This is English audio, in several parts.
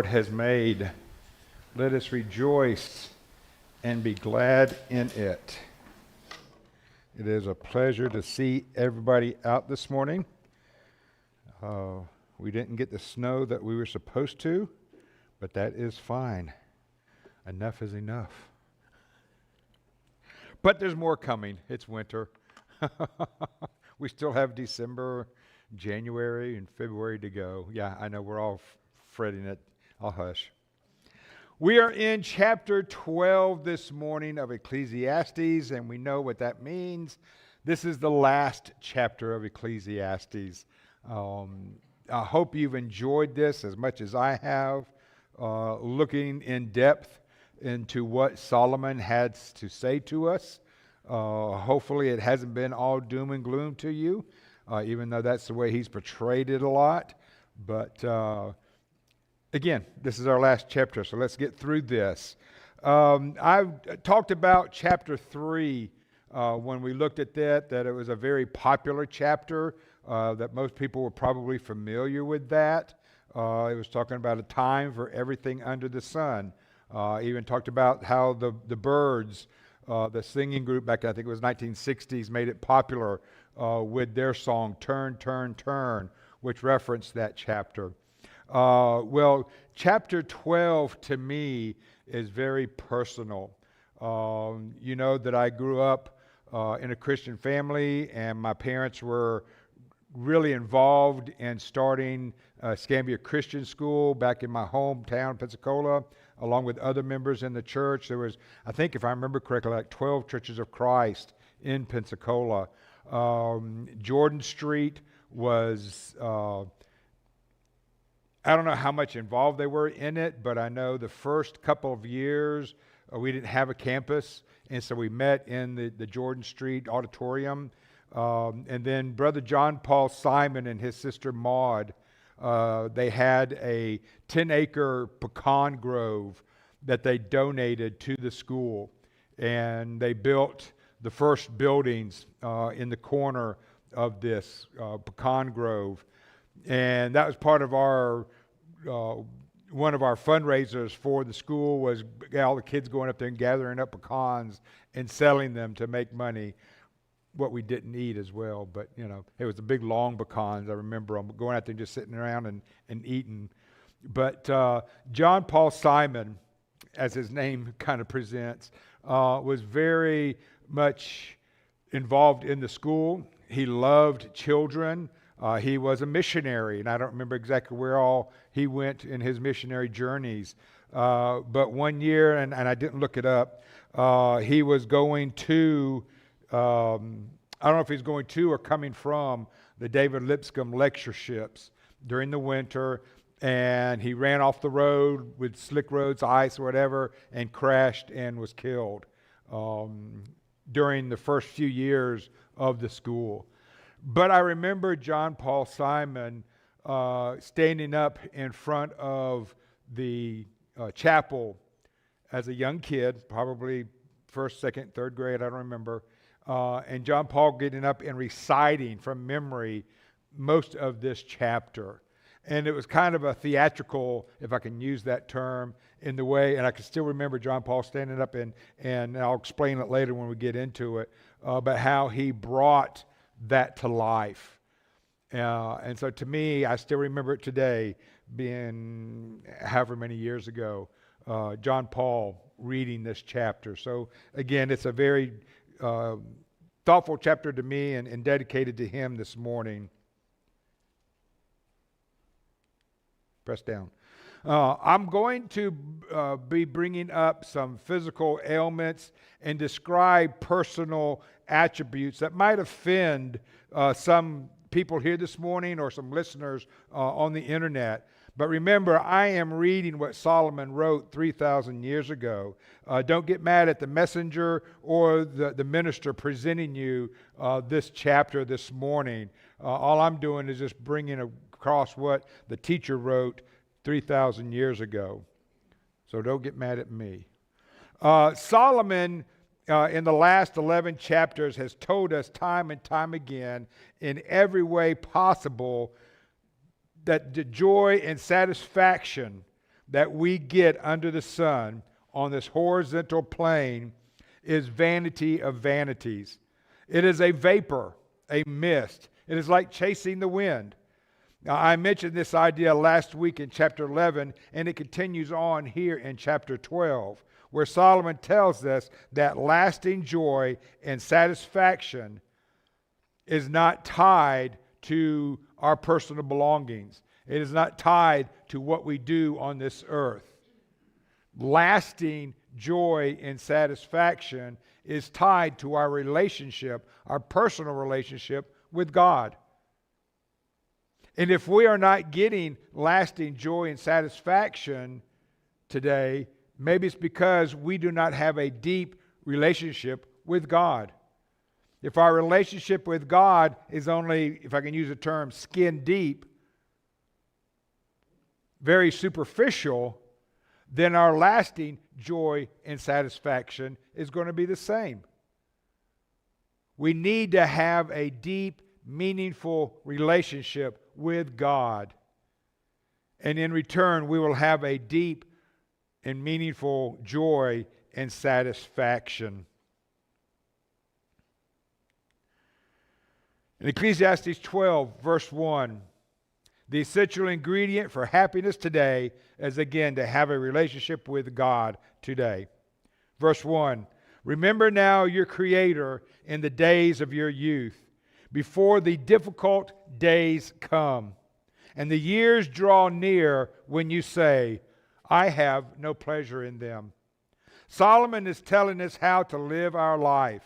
Lord has made. Let us rejoice and be glad in it. It is a pleasure to see everybody out this morning. We didn't get the snow that we were supposed to, but that is fine. Enough is enough. But there's more coming. It's winter. We still have December, January, and February to go. Yeah, I know we're all fretting it. I'll hush. We are in chapter 12 this morning of Ecclesiastes, and we know what that means. This is the last chapter of Ecclesiastes. I hope you've enjoyed this as much as I have, looking in depth into what Solomon had to say to us. Hopefully it hasn't been all doom and gloom to you, even though that's the way he's portrayed it a lot. But again, this is our last chapter, so let's get through this. I've talked about chapter 3 when we looked at that it was a very popular chapter, that most people were probably familiar with that. It was talking about a time for everything under the sun. Even talked about how the Birds, the singing group back, I think it was 1960s, made it popular with their song, Turn, Turn, Turn, which referenced that chapter. Well, chapter 12 to me is very personal. You know that I grew up in a Christian family, and my parents were really involved in starting Scambia Christian School back in my hometown, Pensacola, along with other members in the church. There was, I think if I remember correctly, like 12 Churches of Christ in Pensacola. Jordan Street was... I don't know how much involved they were in it, but I know the first couple of years we didn't have a campus, and so we met in the Jordan Street auditorium. And then Brother John Paul Simon and his sister Maud, they had a 10-acre pecan grove that they donated to the school, and they built the first buildings in the corner of this pecan grove. And that was part of our, one of our fundraisers for the school was all the kids going up there and gathering up pecans and selling them to make money, what we didn't eat as well. But, you know, it was the big long pecans. I remember them going out there and just sitting around and eating. But John Paul Simon, as his name kind of presents, was very much involved in the school. He loved children. He was a missionary, and I don't remember exactly where all he went in his missionary journeys. But one year, and I didn't look it up, he was going to, I don't know if he's going to or coming from the David Lipscomb lectureships during the winter, and he ran off the road with slick roads, ice, or whatever, and crashed and was killed during the first few years of the school. But I remember John Paul Simon standing up in front of the chapel as a young kid, probably first, second, third grade, I don't remember, and John Paul getting up and reciting from memory most of this chapter. And it was kind of a theatrical, if I can use that term, in the way, and I can still remember John Paul standing up and I'll explain it later when we get into it, but how he brought that to life. And so to me, I still remember it today, being however many years ago, John Paul reading this chapter. So again, it's a very thoughtful chapter to me and dedicated to him this morning. Press down. I'm going to be bringing up some physical ailments and describe personal attributes that might offend some people here this morning or some listeners on the internet. But remember, I am reading what Solomon wrote 3,000 years ago. Don't get mad at the messenger or the minister presenting you this chapter this morning. All I'm doing is just bringing across what the teacher wrote 3,000 years ago. So don't get mad at me. Solomon, in the last 11 chapters, has told us time and time again, in every way possible, that the joy and satisfaction that we get under the sun on this horizontal plane is vanity of vanities. It is a vapor, a mist. It is like chasing the wind. Now, I mentioned this idea last week in chapter 11, and it continues on here in chapter 12, where Solomon tells us that lasting joy and satisfaction is not tied to our personal belongings. It is not tied to what we do on this earth. Lasting joy and satisfaction is tied to our relationship, our personal relationship with God. And if we are not getting lasting joy and satisfaction today, maybe it's because we do not have a deep relationship with God. If our relationship with God is only, if I can use the term, skin deep, very superficial, then our lasting joy and satisfaction is going to be the same. We need to have a deep, meaningful relationship with God. And in return, we will have a deep and meaningful joy and satisfaction. In Ecclesiastes 12, verse 1, the essential ingredient for happiness today is, again, to have a relationship with God today. Verse 1, remember now your Creator in the days of your youth, before the difficult days come, and the years draw near when you say, I have no pleasure in them. Solomon is telling us how to live our life.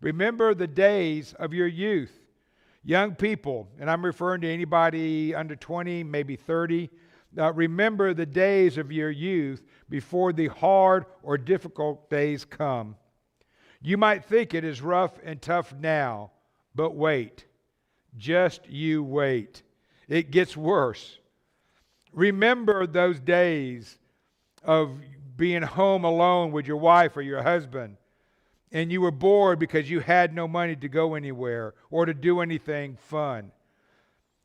Remember the days of your youth. Young people, and I'm referring to anybody under 20, maybe 30, remember the days of your youth before the hard or difficult days come. You might think it is rough and tough now, but wait. Just you wait. It gets worse. Remember those days of being home alone with your wife or your husband, and you were bored because you had no money to go anywhere or to do anything fun.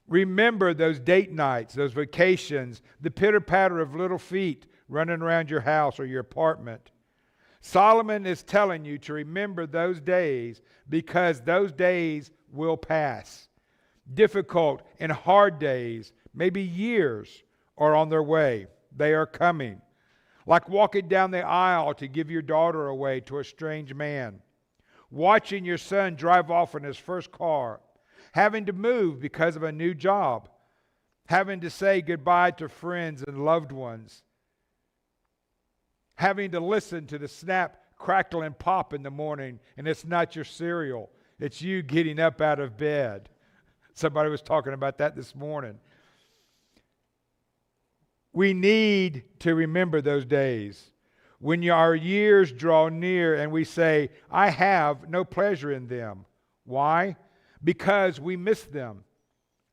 Remember those date nights, those vacations, the pitter-patter of little feet running around your house or your apartment. Solomon is telling you to remember those days because those days will pass. Difficult and hard days, maybe years, are on their way. They are coming. Like walking down the aisle to give your daughter away to a strange man, watching your son drive off in his first car, having to move because of a new job, having to say goodbye to friends and loved ones, having to listen to the snap, crackle, and pop in the morning, and it's not your cereal, it's you getting up out of bed. Somebody was talking about that this morning. We need to remember those days when our years draw near and we say, I have no pleasure in them. Why? Because we miss them.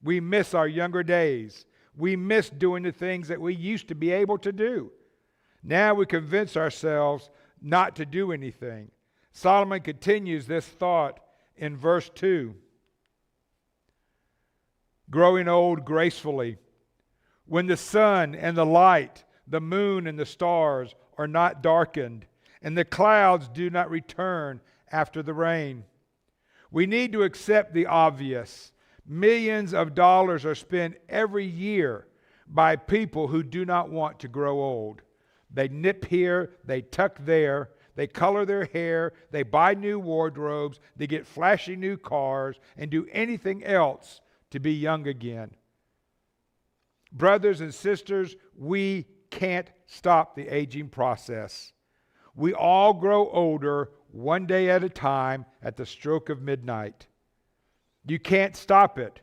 We miss our younger days. We miss doing the things that we used to be able to do. Now we convince ourselves not to do anything. Solomon continues this thought in verse 2. Growing old gracefully, when the sun and the light, the moon and the stars are not darkened, and the clouds do not return after the rain. We need to accept the obvious. Millions of dollars are spent every year by people who do not want to grow old. They nip here, they tuck there, they color their hair, they buy new wardrobes, they get flashy new cars, and do anything else to be young again. Brothers and sisters, we can't stop the aging process. We all grow older one day at a time at the stroke of midnight. You can't stop it.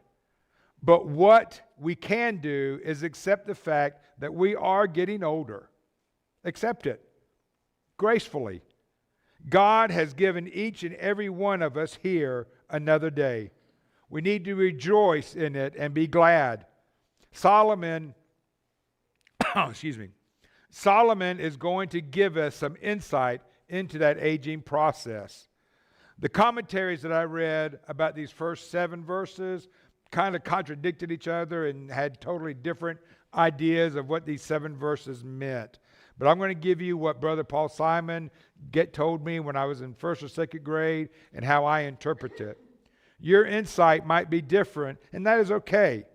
But what we can do is accept the fact that we are getting older. Accept it gracefully. God has given each and every one of us here another day. We need to rejoice in it and be glad. Solomon is going to give us some insight into that aging process. The commentaries that I read about these first 7 verses kind of contradicted each other and had totally different ideas of what these 7 verses meant. But I'm going to give you what Brother Paul Simon told me when I was in 1st or 2nd grade and how I interpret it. Your insight might be different, and that is okay.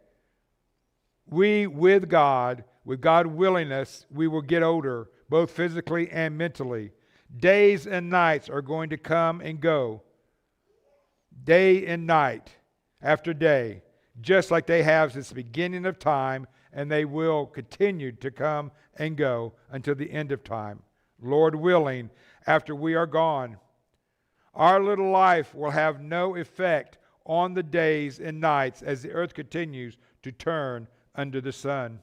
We, with God willingness, we will get older, both physically and mentally. Days and nights are going to come and go. Day and night after day, just like they have since the beginning of time, and they will continue to come and go until the end of time. Lord willing, after we are gone, our little life will have no effect on the days and nights as the earth continues to turn under the sun.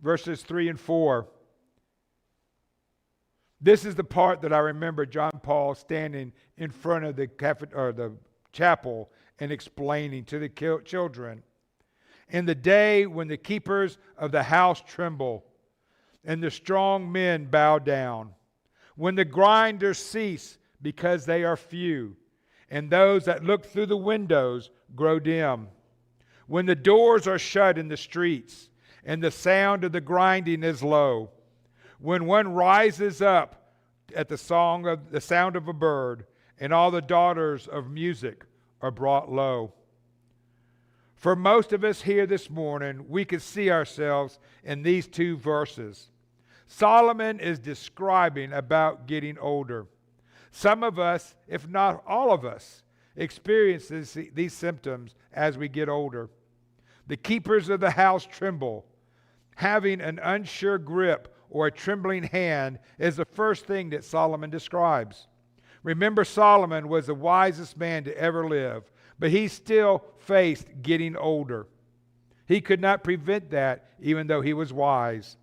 Verses 3 and 4. This is the part that I remember John Paul standing in front of the chapel and explaining to the children. In the day when the keepers of the house tremble and the strong men bow down, when the grinders cease because they are few, and those that look through the windows grow dim, when the doors are shut in the streets and the sound of the grinding is low, when one rises up at the sound of a bird, and all the daughters of music are brought low. For most of us here this morning, we could see ourselves in these 2 verses. Solomon is describing about getting older. Some of us, if not all of us, experience these symptoms as we get older. The keepers of the house tremble. Having an unsure grip or a trembling hand is the first thing that Solomon describes. Remember, Solomon was the wisest man to ever live, but he still faced getting older. He could not prevent that, even though he was wise.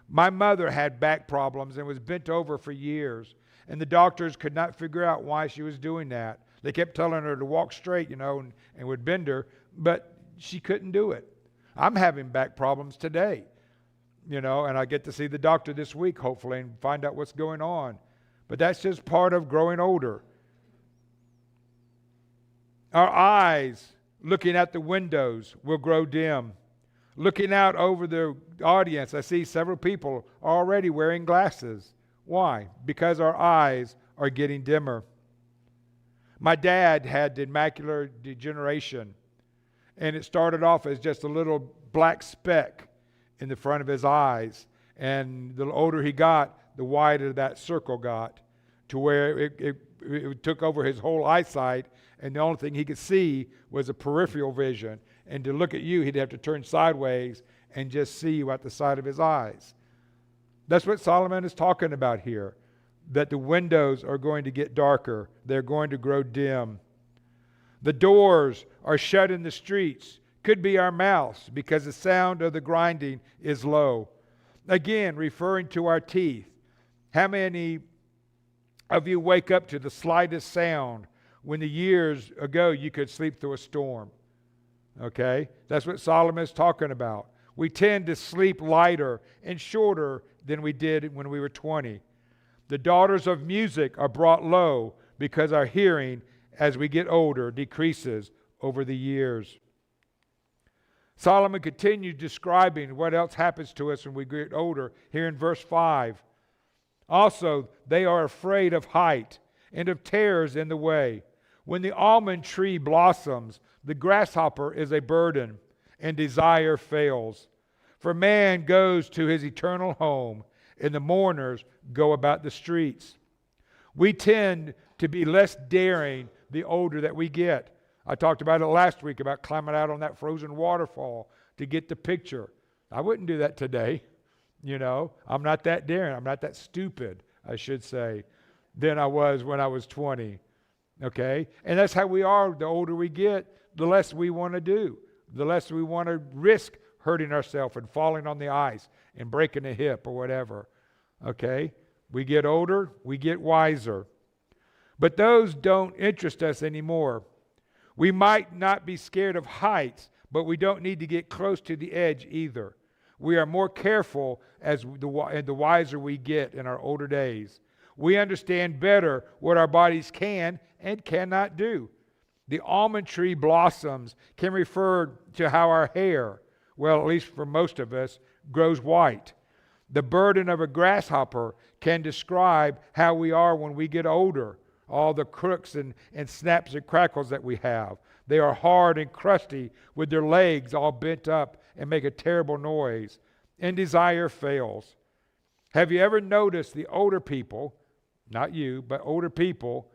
My mother had back problems and was bent over for years, and the doctors could not figure out why she was doing that. They kept telling her to walk straight, and would bend her, but she couldn't do it. I'm having back problems today, and I get to see the doctor this week, hopefully, and find out what's going on. But that's just part of growing older. Our eyes, looking at the windows, will grow dim. Looking out over the audience, I see several people already wearing glasses. Why? Because our eyes are getting dimmer. My dad had macular degeneration, and it started off as just a little black speck in the front of his eyes. And the older he got, the wider that circle got, to where it took over his whole eyesight, and the only thing he could see was a peripheral vision. And to look at you, he'd have to turn sideways and just see you at the side of his eyes. That's what Solomon is talking about here, that the windows are going to get darker. They're going to grow dim. The doors are shut in the streets. Could be our mouths, because the sound of the grinding is low. Again, referring to our teeth. How many of you wake up to the slightest sound when the years ago you could sleep through a storm? Okay? That's what Solomon is talking about. We tend to sleep lighter and shorter than we did when we were 20. The daughters of music are brought low because our hearing, as we get older, decreases over the years. Solomon continued describing what else happens to us when we get older here in verse 5. Also, they are afraid of height and of terrors in the way. When the almond tree blossoms, the grasshopper is a burden, and desire fails. For man goes to his eternal home, and the mourners go about the streets. We tend to be less daring the older that we get. I talked about it last week, about climbing out on that frozen waterfall to get the picture. I wouldn't do that today. I'm not that daring. I'm not that stupid, I should say, than I was when I was 20. Okay? And that's how we are. The older we get, the less we want to do. The less we want to risk hurting ourselves and falling on the ice and breaking a hip or whatever. Okay? We get older, we get wiser. But those don't interest us anymore. We might not be scared of heights, but we don't need to get close to the edge either. We are more careful as the wiser we get in our older days. We understand better what our bodies can and cannot do. The almond tree blossoms can refer to how our hair, well, at least for most of us, grows white. The burden of a grasshopper can describe how we are when we get older, all the crooks and snaps and crackles that we have. They are hard and crusty with their legs all bent up and make a terrible noise. And desire fails. Have you ever noticed the older people, not you, but older people,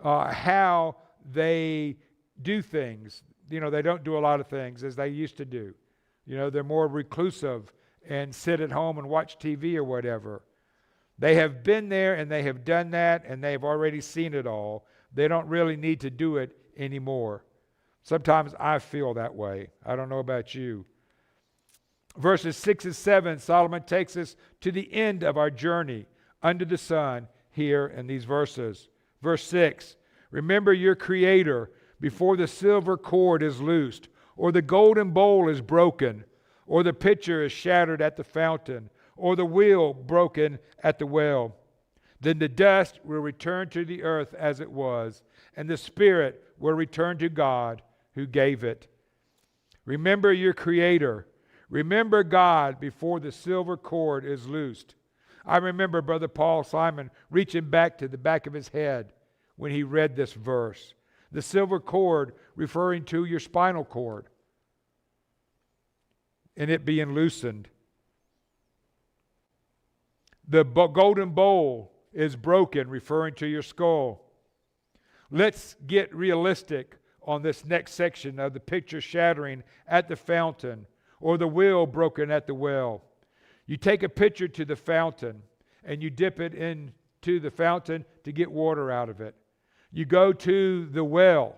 how they do things? You know, they don't do a lot of things as they used to do. You know, they're more reclusive and sit at home and watch TV or whatever. They have been there and they have done that and they've already seen it all. They don't really need to do it anymore. Sometimes I feel that way. I don't know about you. Verses 6 and 7, Solomon takes us to the end of our journey under the sun here in these verses. Verse 6, remember your Creator before the silver cord is loosed, or the golden bowl is broken, or the pitcher is shattered at the fountain, or the wheel broken at the well. Then the dust will return to the earth as it was, and the spirit will return to God who gave it. Remember your Creator. Remember God before the silver cord is loosed. I remember Brother Paul Simon reaching back to the back of his head when he read this verse. The silver cord referring to your spinal cord and it being loosened. The golden bowl is broken, referring to your skull. Let's get realistic on this next section of the picture shattering at the fountain or the wheel broken at the well. You take a pitcher to the fountain and you dip it into the fountain to get water out of it. You go to the well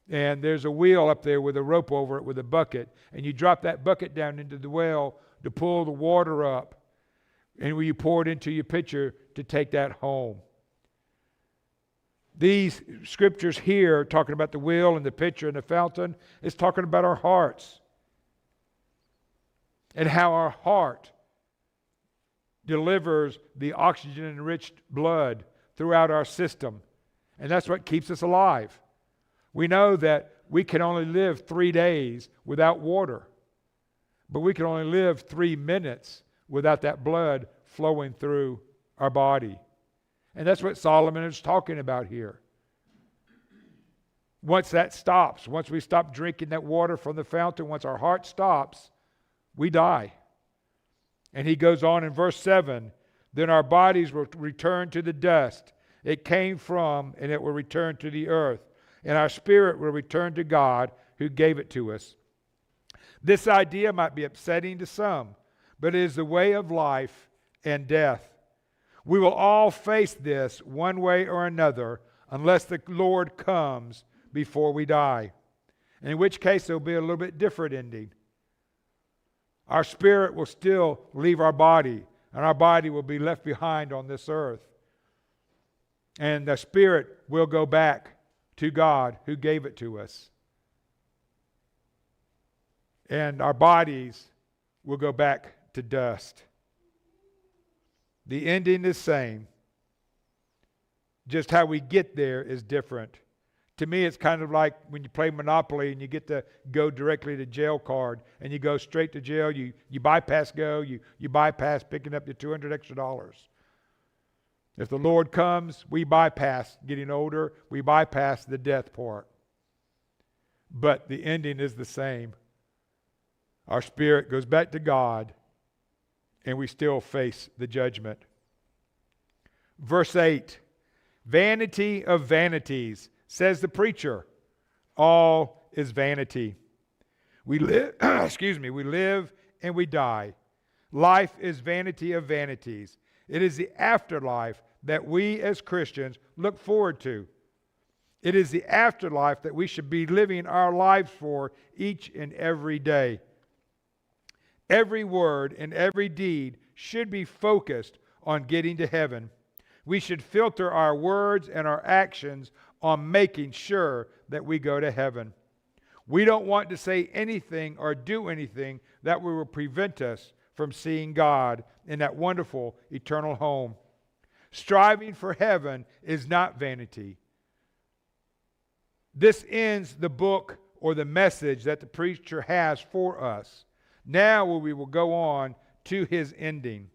and there's a wheel up there with a rope over it with a bucket, and you drop that bucket down into the well to pull the water up, and you pour it into your pitcher to take that home. These scriptures here, talking about the wheel and the pitcher and the fountain, is talking about our hearts and how our heart delivers the oxygen-enriched blood throughout our system. And that's what keeps us alive. We know that we can only live 3 days without water, but we can only live 3 minutes without that blood flowing through our body. And that's what Solomon is talking about here. Once that stops, once we stop drinking that water from the fountain, once our heart stops, we die. And he goes on in verse 7, then our bodies will return to the dust it came from, and it will return to the earth. And our spirit will return to God who gave it to us. This idea might be upsetting to some, but it is the way of life and death. We will all face this one way or another unless the Lord comes before we die, in which case it will be a little bit different ending. Our spirit will still leave our body, and our body will be left behind on this earth. And the spirit will go back to God who gave it to us. And our bodies will go back to dust. The ending is the same. Just how we get there is different. To me, it's kind of like when you play Monopoly and you get to go directly to jail card and you go straight to jail. You bypass go. You bypass picking up your $200 extra. If the Lord comes, we bypass getting older. We bypass the death part. But the ending is the same. Our spirit goes back to God, and we still face the judgment. Verse 8, vanity of vanities, says the preacher. All is vanity. We live, we live and we die. Life is vanity of vanities. It is the afterlife that we as Christians look forward to. It is the afterlife that we should be living our lives for each and every day. Every word and every deed should be focused on getting to heaven. We should filter our words and our actions on making sure that we go to heaven. We don't want to say anything or do anything that will prevent us from seeing God in that wonderful eternal home. Striving for heaven is not vanity. This ends the book or the message that the preacher has for us. Now we will go on to his ending.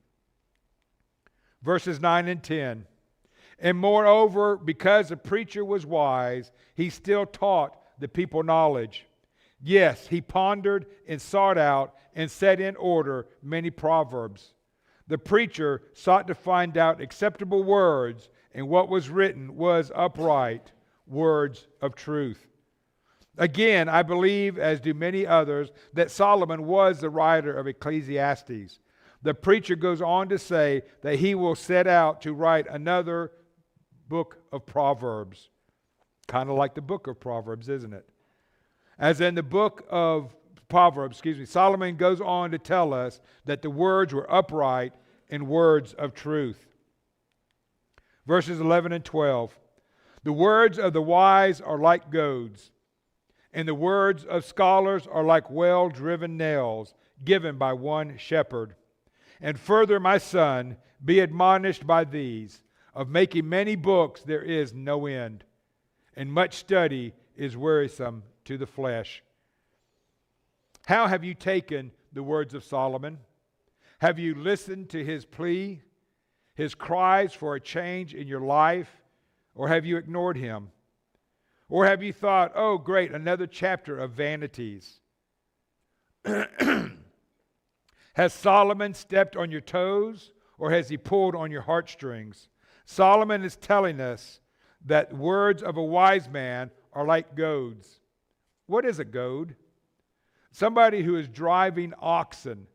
Verses 9 and 10. And moreover, because the preacher was wise, he still taught the people knowledge. Yes, he pondered and sought out and set in order many proverbs. The preacher sought to find out acceptable words, and what was written was upright, words of truth. Again, I believe, as do many others, that Solomon was the writer of Ecclesiastes. The preacher goes on to say that he will set out to write another book of Proverbs. Kind of like the book of Proverbs, isn't it? As in the book of Proverbs, Solomon goes on to tell us that the words were upright and words of truth. Verses 11 and 12. The words of the wise are like goads, and the words of scholars are like well-driven nails given by one shepherd. And further, my son, be admonished by these. Of making many books there is no end, and much study is wearisome to the flesh. How have you taken the words of Solomon? Have you listened to his plea, his cries for a change in your life, or have you ignored him? Or have you thought, oh great, another chapter of vanities? Has Solomon stepped on your toes, or has he pulled on your heartstrings? Solomon is telling us that words of a wise man are like goads. What is a goad? Somebody who is driving oxen.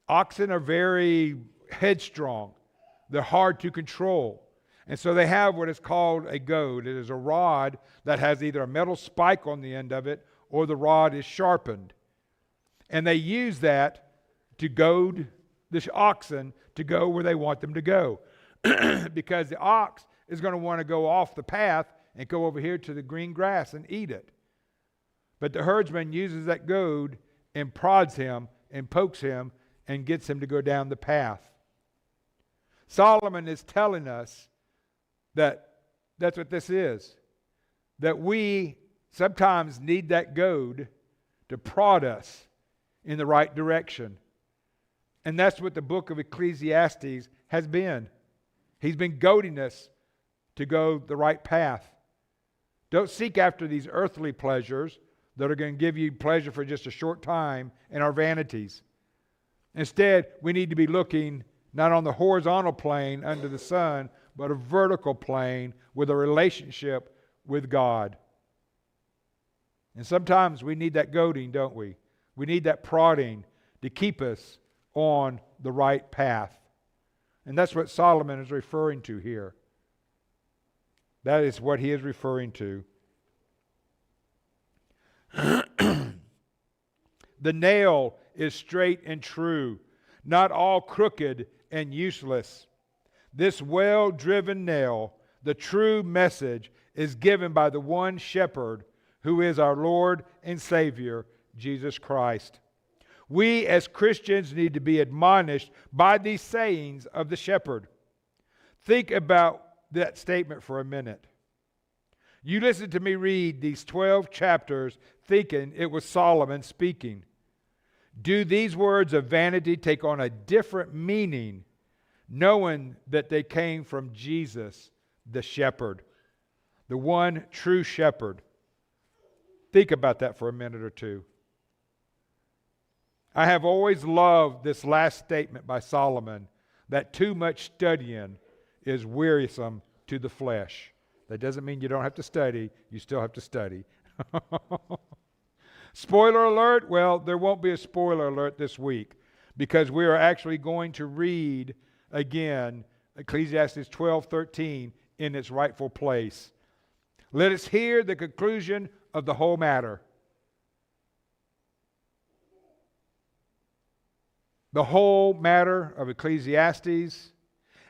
Oxen are very headstrong. They're hard to control. And so they have what is called a goad. It is a rod that has either a metal spike on the end of it or the rod is sharpened. And they use that to goad the oxen to go where they want them to go. Because the ox is going to want to go off the path and go over here to the green grass and eat it. But the herdsman uses that goad and prods him and pokes him and gets him to go down the path. Solomon is telling us that that's what this is. That we sometimes need that goad to prod us in the right direction. And that's what the book of Ecclesiastes has been. He's been goading us to go the right path. Don't seek after these earthly pleasures that are going to give you pleasure for just a short time and our vanities. Instead, we need to be looking not on the horizontal plane under the sun, but a vertical plane with a relationship with God. And sometimes we need that goading, don't we? We need that prodding to keep us on the right path. And that's what Solomon is referring to here. That is what he is referring to. The nail is straight and true, not all crooked and useless. This well-driven nail, the true message, is given by the one shepherd who is our Lord and Savior, Jesus Christ. We as Christians need to be admonished by these sayings of the shepherd. Think about that statement for a minute. You listen to me read these 12 chapters thinking it was Solomon speaking. Do these words of vanity take on a different meaning, knowing that they came from Jesus, the shepherd, the one true shepherd? Think about that for a minute or two. I have always loved this last statement by Solomon, that too much studying is wearisome to the flesh. That doesn't mean you don't have to study. You still have to study. Spoiler alert? Well, there won't be a spoiler alert this week because we are actually going to read again Ecclesiastes 12:13 in its rightful place. Let us hear the conclusion of the whole matter. The whole matter of Ecclesiastes,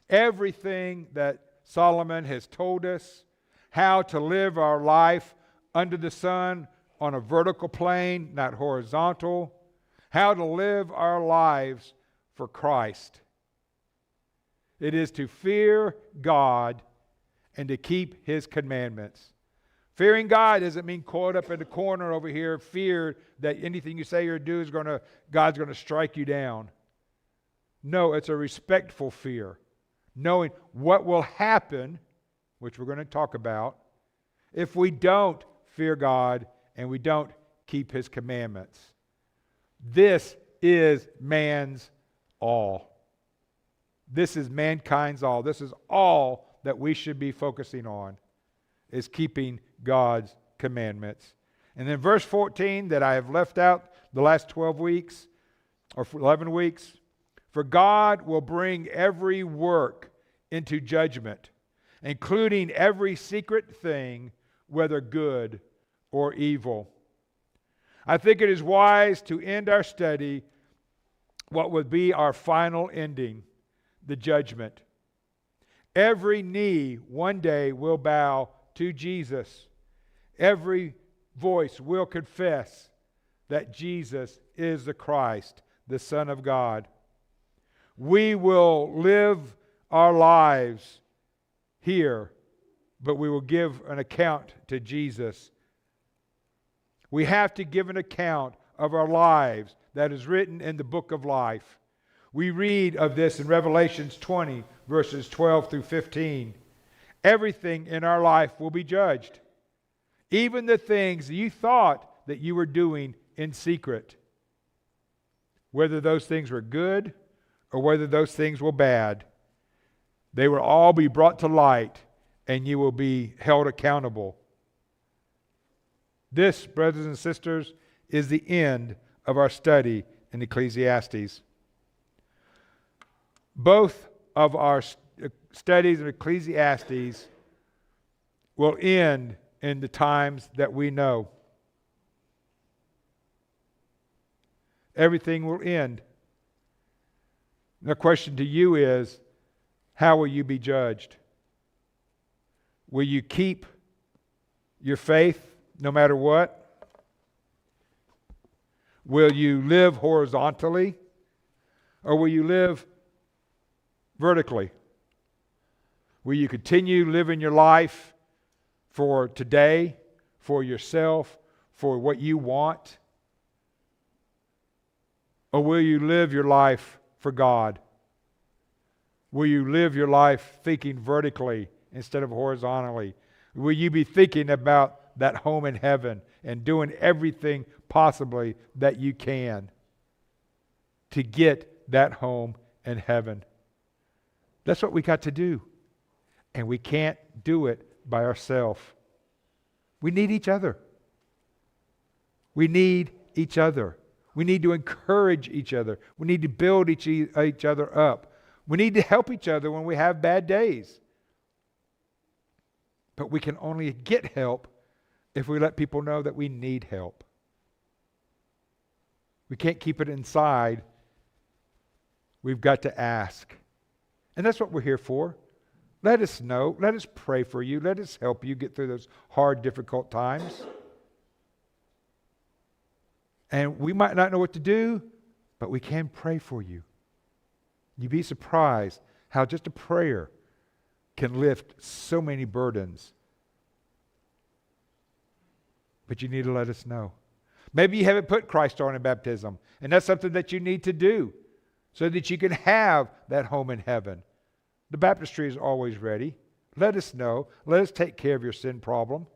everything that Solomon has told us, how to live our life under the sun on a vertical plane, not horizontal, how to live our lives for Christ. It is to fear God and to keep His commandments. Fearing God doesn't mean coiled up in the corner over here, fear that anything you say or do is God's going to strike you down. No, it's a respectful fear, knowing what will happen, which we're going to talk about, if we don't fear God and we don't keep His commandments. This is man's all. This is mankind's all. This is all that we should be focusing on, is keeping God's commandments. And then verse 14 that I have left out the last 12 weeks, or 11 weeks, for God will bring every work into judgment, including every secret thing, whether good or evil. I think it is wise to end our study what would be our final ending, the judgment. Every knee one day will bow to Jesus. Every voice will confess that Jesus is the Christ, the Son of God. We will live our lives here, but we will give an account to Jesus. We have to give an account of our lives that is written in the book of life. We read of this in Revelations 20, verses 12 through 15. Everything in our life will be judged. Even the things you thought that you were doing in secret. Whether those things were good or whether those things were bad. They will all be brought to light and you will be held accountable. This, brothers and sisters, is the end of our study in Ecclesiastes. Both of our studies in Ecclesiastes will end in the times that we know. Everything will end. The question to you is, how will you be judged? Will you keep your faith no matter what? Will you live horizontally? Or will you live vertically? Will you continue living your life for today, for yourself, for what you want? Or will you live your life for God? Will you live your life thinking vertically instead of horizontally? Will you be thinking about that home in heaven and doing everything possibly that you can to get that home in heaven? That's what we got to do. And we can't do it by ourselves. We need each other. We need each other. We need to encourage each other. We need to build each other up. We need to help each other when we have bad days. But we can only get help if we let people know that we need help. We can't keep it inside. We've got to ask. And that's what we're here for. Let us know. Let us pray for you. Let us help you get through those hard, difficult times. And we might not know what to do, but we can pray for you. You'd be surprised how just a prayer can lift so many burdens. But you need to let us know. Maybe you haven't put Christ on in baptism, and that's something that you need to do so that you can have that home in heaven. The baptistry is always ready. Let us know. Let us take care of your sin problem.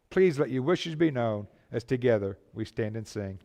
Please let your wishes be known as together we stand and sing.